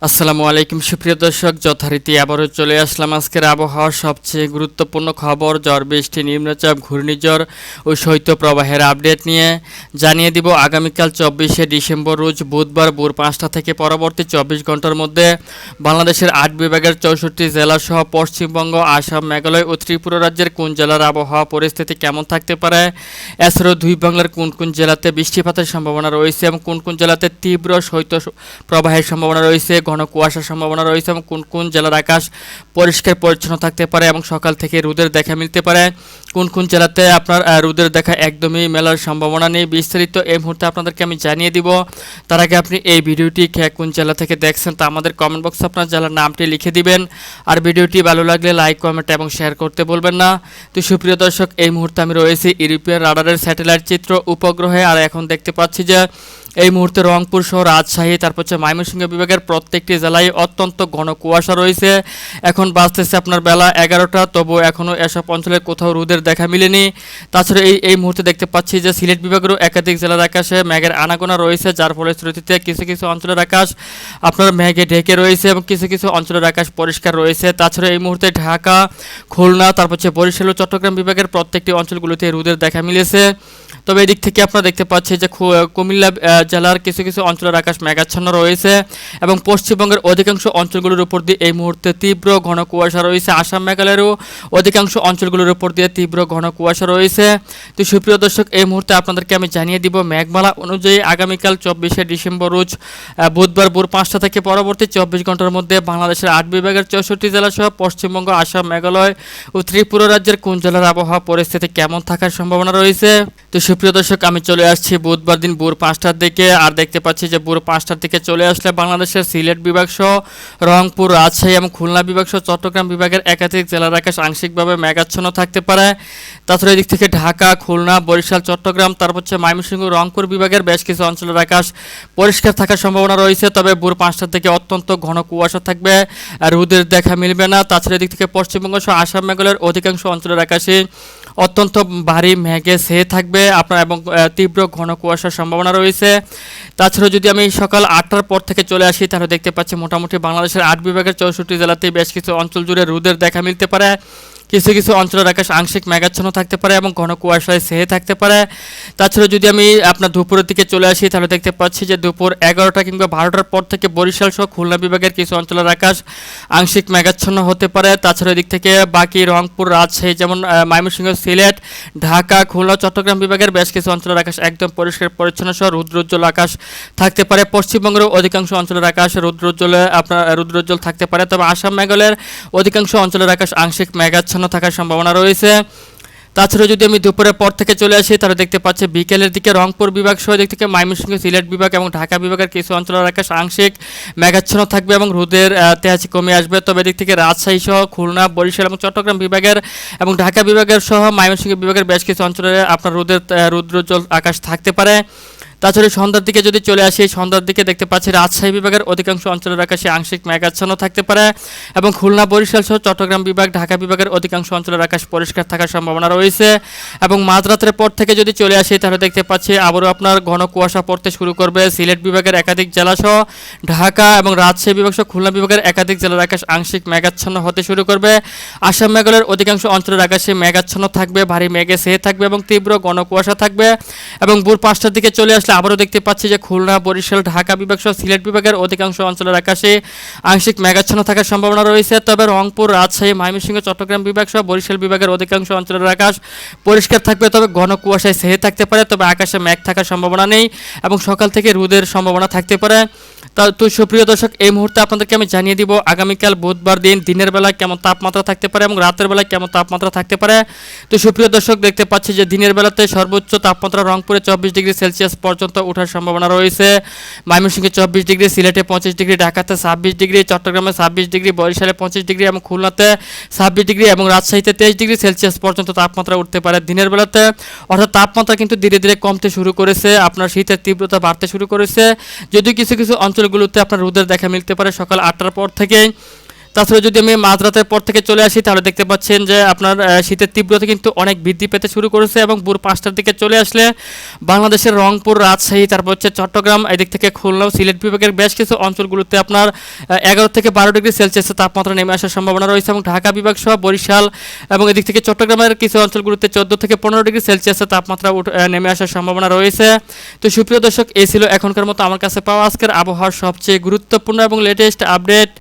আসসালামু আলাইকুম সুপ্রিয় দর্শক, যথারীতি আবারও চলে আসলাম আজকের আবহাওয়ার সবচেয়ে গুরুত্বপূর্ণ খবর ঝড় বৃষ্টি, নিম্নচাপ, ঘূর্ণিঝড় ও শৈত্যপ্রবাহের আপডেট নিয়ে। জানিয়ে দিব আগামীকাল 24শে ডিসেম্বর রোজ বুধবার ভোর 5টা থেকে পরবর্তী 24 ঘন্টার মধ্যে বাংলাদেশের 8 বিভাগের 64 জেলাসহ পশ্চিমবঙ্গ, আসাম, মেঘালয় ও ত্রিপুরা রাজ্যের কোন জেলার আবহাওয়া পরিস্থিতি কেমন থাকতে পারে, এছাড়াও দুই বাংলার কোন কোন জেলাতে বৃষ্টিপাতের সম্ভাবনা রয়েছে এবং কোন কোন জেলাতে তীব্র শৈত্য প্রবাহের সম্ভাবনা রয়েছে, ঘন কুয়াশার সম্ভাবনা রয়েছে এবং কোন কোন জেলার আকাশ পরিষ্কার পরিচ্ছন্ন থাকতে পারে এবং সকাল থেকে রোদের দেখা মিলতে পারে, কোন কোন জেলাতে আপনার রোদের দেখা একদমই মেলার সম্ভাবনা নেই, বিস্তারিত এই মুহূর্তে আপনাদেরকে আমি জানিয়ে দিব। তার আগে আপনি এই ভিডিওটি কোন জেলা থেকে দেখছেন তা আমাদের কমেন্ট বক্সে আপনার জেলার নামটি লিখে দিবেন। আর ভিডিওটি ভালো লাগলে লাইক, কমেন্ট এবং শেয়ার করতে বলবেন না। তো সুপ্রিয় দর্শক, এই মুহূর্তে আমি রয়েছি ইউরোপিয়ান রাডারের স্যাটেলাইট চিত্র উপগ্রহে। আর এখন দেখতে পাচ্ছি যে এই মুহূর্তে রংপুর শহর, রাজশাহী, তারপর হচ্ছে ময়মনসিংহ বিভাগের প্রত্যেকটি জেলায় অত্যন্ত ঘন কুয়াশা রয়েছে। এখন বাজতেছে আপনার বেলা 11টা, তবু এখনও এসব অঞ্চলের কোথাও রোদের দেখা মিলেনি। তাছাড়া এই মুহূর্তে দেখতে পাচ্ছি যে সিলেট বিভাগেরও একাধিক জেলার আকাশে মেঘের আনাগোনা রয়েছে, যার ফলশ্রুতিতে কিছু কিছু অঞ্চলের আকাশ আপনার মেঘে ঢেকে রয়েছে এবং কিছু কিছু অঞ্চলের আকাশ পরিষ্কার রয়েছে। তাছাড়া এই মুহূর্তে ঢাকা, খুলনা, তারপর হচ্ছে বরিশাল ও চট্টগ্রাম বিভাগের প্রত্যেকটি অঞ্চলগুলোতে রোদের দেখা মিলেছে। তবে এদিক থেকে আপনারা দেখতে পাচ্ছি যে কুমিল্লা জেলার কিছু কিছু অঞ্চলের আকাশ মেঘাচ্ছন্ন রয়েছে এবং পশ্চিমবঙ্গের অধিকাংশ অঞ্চলগুলোর উপর দিয়ে এই মুহূর্তে তীব্র ঘন কুয়াশা রয়েছে। আসাম, মেঘালয়েরও অধিকাংশ অঞ্চলগুলোর উপর দিয়ে তীব্র ঘন কুয়াশা রয়েছে। তো সুপ্রিয় দর্শক, এই মুহূর্তে আপনাদেরকে আমি জানিয়ে দিব মেঘমালা অনুযায়ী আগামীকাল 24শে ডিসেম্বর রোজ বুধবার ভোর 5টা থেকে পরবর্তী 24 ঘন্টার মধ্যে বাংলাদেশের 8 বিভাগের 64 জেলাসহ পশ্চিমবঙ্গ, আসাম, মেঘালয় ও ত্রিপুরা রাজ্যের কোন জেলার আবহাওয়া পরিস্থিতি কেমন থাকার সম্ভাবনা রয়েছে। তো সুপ্রিয় দর্শক, আমি চলে আসছি বুধবার দিন ভোর 5টার দিকে। আর দেখতে পাচ্ছি যে ভোর 5টার দিকে চলে আসলে বাংলাদেশের সিলেট বিভাগ সহ রংপুর, রাজশাহী এবং খুলনা বিভাগ সহ চট্টগ্রাম বিভাগের একাধিক জেলার আকাশ আংশিকভাবে মেঘাচ্ছন্ন থাকতে পারে। তাছাড়া এদিক থেকে ঢাকা, খুলনা, বরিশাল, চট্টগ্রাম, তারপর হচ্ছে ময়মনসিংহ, রংপুর বিভাগের বেশ কিছু অঞ্চলের আকাশ পরিষ্কার থাকার সম্ভাবনা রয়েছে। তবে ভোর 5টার থেকে অত্যন্ত ঘন কুয়াশা থাকবে, রোদের দেখা মিলবে না। তাছাড়া এদিক থেকে পশ্চিমবঙ্গ সহ আসাম, মেঘালয়ের অধিকাংশ অঞ্চলের আকাশে অত্যন্ত ভারী মেঘে ছেয়ে থাকবে আপনার এবং তীব্র ঘন কুয়াশার সম্ভাবনা রয়েছে। তাছাড়া যদি আমি সকাল 8টার পর থেকে চলে আসি, তাহলে দেখতে পাচ্ছি মোটামুটি বাংলাদেশের 8 বিভাগের 64 জেলাতেই বেশ কিছু অঞ্চল জুড়ে রোদের দেখা মিলতে পারে। কিছু কিছু অঞ্চলের আকাশ আংশিক মেঘাচ্ছন্ন থাকতে পারে এবং ঘন কুয়াশায় ছেয়ে থাকতে পারে। তাছাড়া যদি আমি আপনার দুপুরের দিকে চলে আসি, তাহলে দেখতে পাচ্ছি যে দুপুর 11টা কিংবা 12টার পর থেকে বরিশাল সহ খুলনা বিভাগের কিছু অঞ্চলের আকাশ আংশিক মেঘাচ্ছন্ন হতে পারে। তাছাড়া এদিক থেকে বাকি রংপুর, রাজশাহী, যেমন ময়মনসিংহ, সিলেট, ঢাকা, খুলনা, চট্টগ্রাম বিভাগের বেশ কিছু অঞ্চলের আকাশ একদম পরিষ্কার পরিচ্ছন্ন সহ রৌদ্রোজ্জ্বল আকাশ থাকতে পারে। পশ্চিমবঙ্গের অধিকাংশ অঞ্চলের আকাশ রৌদ্রোজ্জ্বল থাকতে পারে। তবে আসাম, মেঘালয়ের অধিকাংশ অঞ্চলের আকাশ আংশিক মেঘাচ্ছন্ন থাকার সম্ভাবনা রয়েছে। তাছাড়া যদি আমি দুপুরের পর থেকে চলে আসি, তাহলে দেখতে পাচ্ছি বিকেলের দিকে রংপুর বিভাগ সহ দিক থেকে ময়মনসিংহ, সিলেট বিভাগ এবং ঢাকা বিভাগের কিছু অঞ্চলের আকাশ আংশিক মেঘাচ্ছন্ন থাকবে এবং রোদের তেজ কমে আসবে। তবে দিক থেকে রাজশাহী সহ খুলনা, বরিশাল এবং চট্টগ্রাম বিভাগের এবং ঢাকা বিভাগের সহ ময়মনসিংহ বিভাগের বেশ কিছু অঞ্চলে আপনার রৌদ্রোজ্জ্বল আকাশ থাকতে পারে। তাছাড়া সন্ধ্যার দিকে যদি চলে আসি, সন্ধ্যার দিকে দেখতে পাচ্ছি রাজশাহী বিভাগের অধিকাংশ অঞ্চলের আকাশে আংশিক মেঘাচ্ছন্ন থাকতে পারে এবং খুলনা, বরিশাল সহ চট্টগ্রাম বিভাগ, ঢাকা বিভাগের অধিকাংশ অঞ্চলের আকাশ পরিষ্কার থাকার সম্ভাবনা রয়েছে। এবং মাঝরাতের পর থেকে যদি চলে আসি, তাহলে দেখতে পাচ্ছি আবারও আপনার ঘন কুয়াশা পড়তে শুরু করবে। সিলেট বিভাগের একাধিক জেলা সহ ঢাকা এবং রাজশাহী বিভাগ সহ খুলনা বিভাগের একাধিক জেলার আকাশ আংশিক মেঘাচ্ছন্ন হতে শুরু করবে। আসাম, মেঘালয়ের অধিকাংশ অঞ্চলের আকাশে মেঘাচ্ছন্ন থাকবে, ভারী মেঘে ছেয়ে থাকবে এবং তীব্র ঘন কুয়াশা থাকবে। এবং ভোর 5টার দিকে চলে আসলে আবারও দেখতে পাচ্ছি যে খুলনা, বরিশাল, ঢাকা বিভাগ সহ সিলেট বিভাগের অধিকাংশ অঞ্চলের আকাশে আংশিক মেঘাচ্ছন্ন থাকার সম্ভাবনা রয়েছে। তবে রংপুর, রাজশাহী, ময়মনসিংহ, চট্টগ্রাম বিভাগ সহ বরিশাল বিভাগের অধিকাংশ অঞ্চলের আকাশ পরিষ্কার থাকবে, তবে ঘন কুয়াশায় ছেয়ে থাকতে পারে। তবে আকাশে মেঘ থাকার সম্ভাবনা নেই এবং সকাল থেকে রোদের সম্ভাবনা থাকতে পারে। তো সুপ্রিয় দর্শক, এই মুহূর্তে আপনাদেরকে আমি জানিয়ে দিব আগামীকাল বুধবার দিনের বেলায় কেমন তাপমাত্রা থাকতে পারে এবং রাতের বেলায় কেমন তাপমাত্রা থাকতে পারে। তো সুপ্রিয় দর্শক, দেখতে পাচ্ছি যে দিনের বেলাতে সর্বোচ্চ তাপমাত্রা রংপুরে 24 ডিগ্রি সেলসিয়াস পর্যন্ত ওঠার সম্ভাবনা রয়েছে। ময়মনসিংহে 24 ডিগ্রি, সিলেটে 25 ডিগ্রি, ঢাকাতে 26 ডিগ্রি, চট্টগ্রামে 26 ডিগ্রি, বরিশালে 25 ডিগ্রি এবং খুলনাতে 26 ডিগ্রি এবং রাজশাহীতে 23 ডিগ্রি সেলসিয়াস পর্যন্ত তাপমাত্রা উঠতে পারে দিনের বেলাতে। অর্থাৎ তাপমাত্রা কিন্তু ধীরে ধীরে কমতে শুরু করেছে, আপনার শীতের তীব্রতা বাড়তে শুরু করেছে। যদিও কিছু কিছু অঞ্চলগুলোতে আপনার রোদের দেখা মিলতে পারে সকাল 8টার পর থেকে। তাছাড়া যদি আমি মাঝরাতের পর থেকে চলে আসি তাহলে দেখতে পাচ্ছেন যে আপনার শীতের তীব্রতা কিন্তু অনেক বৃদ্ধি পেতে শুরু করেছে এবং ভোর 5টার দিকে চলে আসলে বাংলাদেশের রংপুর, রাজশাহী, তারপর হচ্ছে চট্টগ্রাম, এদিক থেকে খুলনা, সিলেট বিভাগের বেশ কিছু অঞ্চলগুলোতে আপনার 11 থেকে 12 ডিগ্রি সেলসিয়াসের তাপমাত্রা নেমে আসার সম্ভাবনা রয়েছে এবং ঢাকা বিভাগ সহ বরিশাল এবং এদিক থেকে চট্টগ্রামের কিছু অঞ্চলগুলোতে 14 থেকে 15 ডিগ্রি সেলসিয়াসের তাপমাত্রা নেমে আসার সম্ভাবনা রয়েছে। তো সুপ্রিয় দর্শক, এই ছিল এখনকার মতো আমার কাছে পাওয়া আজকের আবহাওয়ার সবচেয়ে গুরুত্বপূর্ণ এবং লেটেস্ট আপডেট।